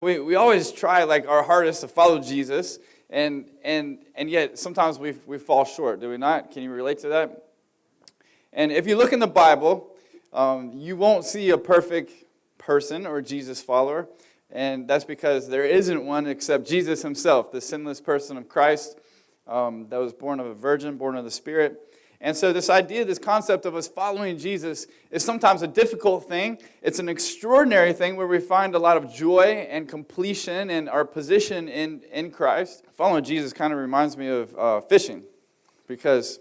We always try like our hardest to follow Jesus, and yet sometimes we fall short, do we not? Can you relate to that? And if you look in the Bible, you won't see a perfect person or Jesus follower, and that's because there isn't one except Jesus himself, the sinless person of Christ that was born of a virgin, born of the Spirit. And so this idea, this concept of us following Jesus is sometimes a difficult thing. It's an extraordinary thing where we find a lot of joy and completion in our position in Christ. Following Jesus kind of reminds me of fishing, because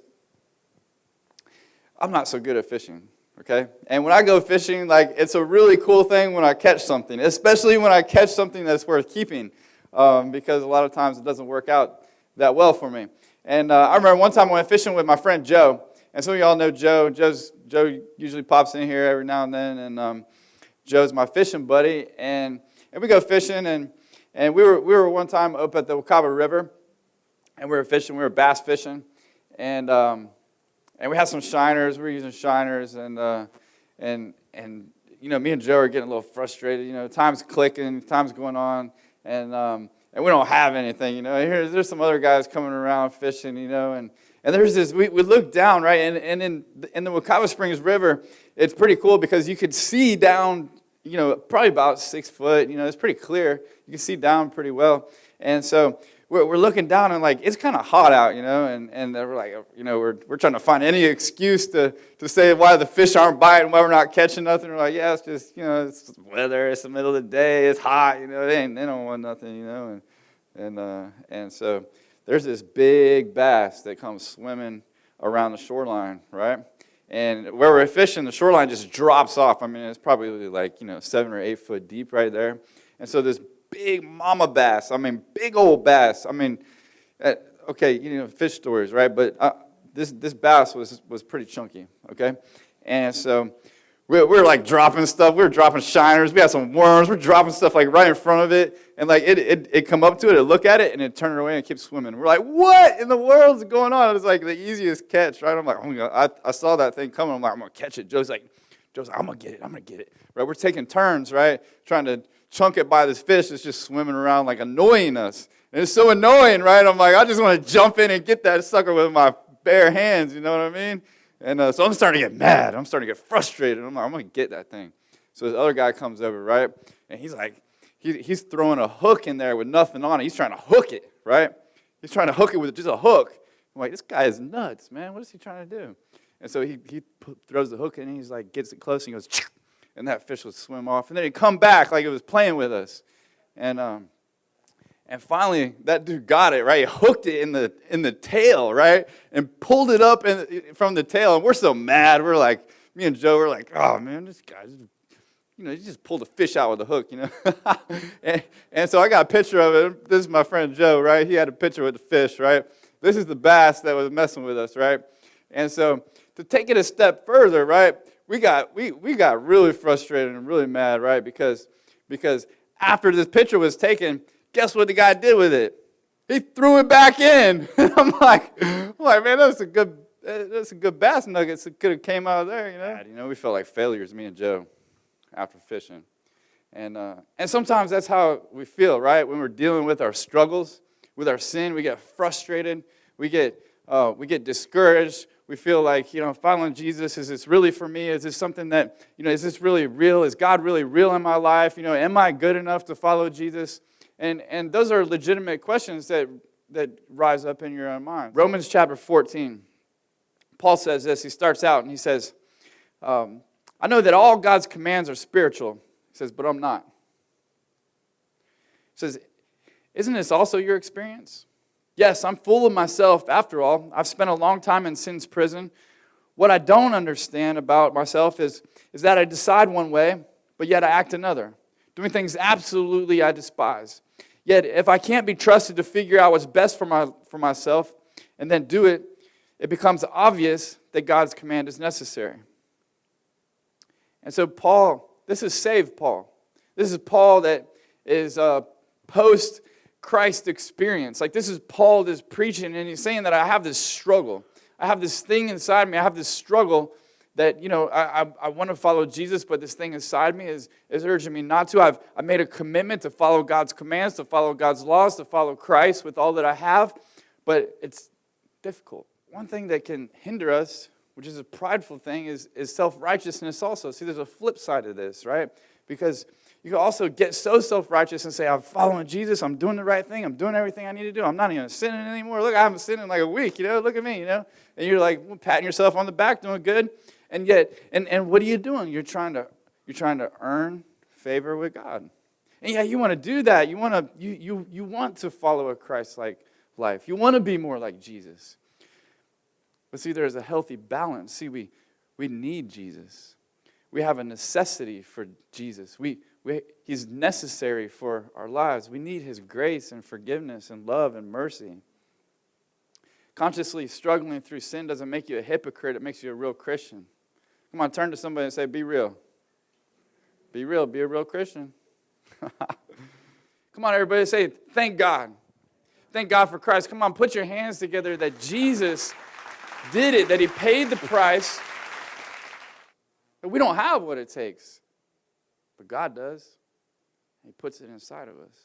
I'm not so good at fishing, okay? And when I go fishing, like, it's a really cool thing when I catch something, especially when I catch something that's worth keeping, because a lot of times it doesn't work out that well for me. And I remember one time I went fishing with my friend Joe, and some of y'all know Joe. Joe usually pops in here every now and then, and Joe's my fishing buddy. And we go fishing, and we were one time up at the Wakaba River, and we were fishing. We were bass fishing, and we had some shiners. We were using shiners, and you know, me and Joe are getting a little frustrated. You know, time's clicking, time's going on, and we don't have anything, you know. There's some other guys coming around fishing, you know, and there's this, we look down, right, and in the Wakaba Springs River, it's pretty cool because you could see down, you know, probably about 6 foot, you know, it's pretty clear. You can see down pretty well. And so we're looking down, and like, it's kind of hot out, you know, and we're like, you know, we're trying to find any excuse to say why the fish aren't biting, why we're not catching nothing. We're like, yeah, it's just, you know, it's weather, it's the middle of the day, it's hot, you know, they don't want nothing, you know, and so there's this big bass that comes swimming around the shoreline, right? And where we're fishing, the shoreline just drops off. I mean, it's probably like, you know, 7 or 8 foot deep right there. And so this big mama bass, I mean, big old bass. I mean, okay, you know, fish stories, right? But this bass was pretty chunky, okay? And so we're like dropping stuff. We were dropping shiners. We had some worms. We're dropping stuff like right in front of it. And like it come up to it, look at it, and it turn it away and keep swimming. We're like, what in the world's going on? It was like the easiest catch, right? I'm like, oh my God, I saw that thing coming. I'm like, I'm going to catch it. Joe's like, I'm going to get it. Right? We're taking turns, right? Trying to chunk it by this fish that's just swimming around, like, annoying us. And it's so annoying, right? I'm like, I just want to jump in and get that sucker with my bare hands, you know what I mean? And so I'm starting to get mad. I'm starting to get frustrated. I'm like, I'm going to get that thing. So this other guy comes over, right? And he's like, he's throwing a hook in there with nothing on it. He's trying to hook it, right? He's trying to hook it with just a hook. I'm like, this guy is nuts, man. What is he trying to do? And so he throws the hook in, and he's like, gets it close, and he goes, Chick! And that fish would swim off. And then he'd come back like it was playing with us. And finally, that dude got it, right? He hooked it in the tail, right? And pulled it up from the tail. And we're so mad. We're like, me and Joe were like, oh, man, this guy, you know, he just pulled a fish out with a hook, you know? and so I got a picture of it. This is my friend Joe, right? He had a picture with the fish, right? This is the bass that was messing with us, right? And so to take it a step further, right, we got really frustrated and really mad, right? Because after this picture was taken, guess what the guy did with it? He threw it back in. I'm like, man, that's a good bass nugget. It could have came out of there, you know. You know, we felt like failures, me and Joe, after fishing, and sometimes that's how we feel, right? When we're dealing with our struggles, with our sin, we get frustrated, we get discouraged. We feel like, you know, following Jesus, is this really for me? Is this something that, you know, is this really real? Is God really real in my life? You know, am I good enough to follow Jesus? And those are legitimate questions that rise up in your own mind. Romans chapter 14, Paul says this. He starts out and he says, I know that all God's commands are spiritual. He says, but I'm not. He says, isn't this also your experience? Yes, I'm full of myself after all. I've spent a long time in sin's prison. What I don't understand about myself is that I decide one way, but yet I act another, doing things absolutely I despise. Yet if I can't be trusted to figure out what's best for myself and then do it, it becomes obvious that God's command is necessary. And so Paul, this is saved Paul. This is Paul that is post-Christ experience. Like, this is Paul that's preaching, and he's saying that I have this struggle. I have this thing inside me. I have this struggle that I want to follow Jesus, but this thing inside me is urging me not to. I've made a commitment to follow God's commands, to follow God's laws, to follow Christ with all that I have, but it's difficult. One thing that can hinder us, which is a prideful thing, is self-righteousness also. See, there's a flip side of this, right? Because you can also get so self-righteous and say, I'm following Jesus, I'm doing the right thing, I'm doing everything I need to do, I'm not even sinning anymore. Look, I haven't sinned in like a week, look at me, And you're like patting yourself on the back, doing good. And yet, and what are you doing? You're trying to earn favor with God. And yeah, you want to do that. You want to follow a Christ-like life. You want to be more like Jesus. But see, there's a healthy balance. See, we need Jesus. We have a necessity for Jesus. He's necessary for our lives. We need his grace and forgiveness and love and mercy. Consciously struggling through sin doesn't make you a hypocrite. It makes you a real Christian. Come on, turn to somebody and say, be real. Be real. Be a real Christian. Come on, everybody, say, thank God. Thank God for Christ. Come on, put your hands together that Jesus did it, that he paid the price. But we don't have what it takes. But God does. He puts it inside of us.